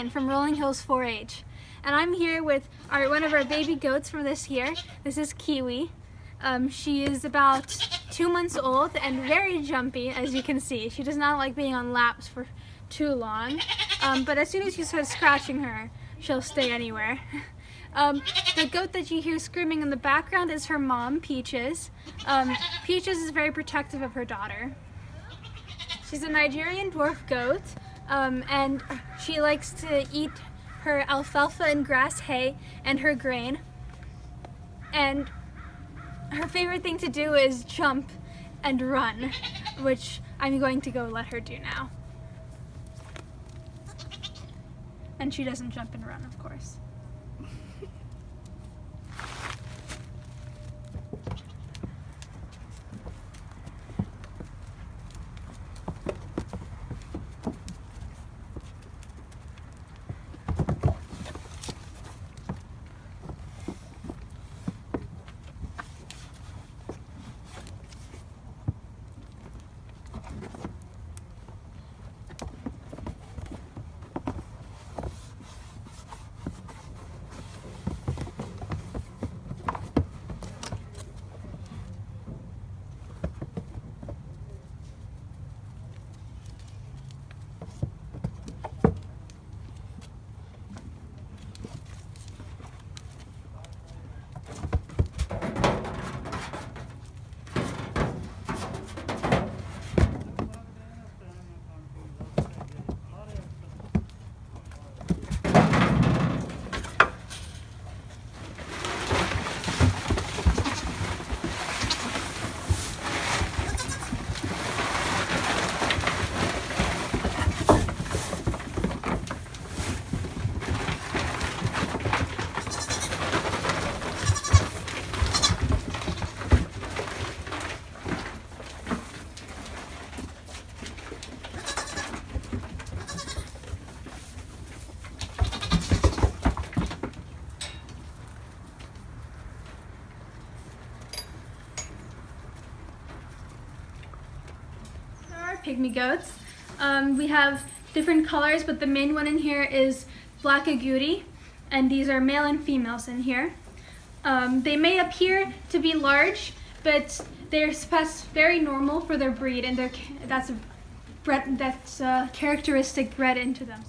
Sunshine from Rolling Hills 4-H. And I'm here with one of our baby goats from this year. This is Kiwi. She is about 2 months old and very jumpy, as you can see. She does not like being on laps for too long, but as soon as you start scratching her, she'll stay anywhere. The goat that you hear screaming in the background is her mom, Peaches. Peaches is very protective of her daughter. She's a Nigerian dwarf goat, and she likes to eat her alfalfa and grass hay and her grain. And her favorite thing to do is jump and run, which I'm going to go let her do now. And she doesn't jump and run, of course. Pygmy goats. We have different colors, but the main one in here is black agouti, and these are male and females in here. They may appear to be large, but they're very normal for their breed, and that's a characteristic bred into them.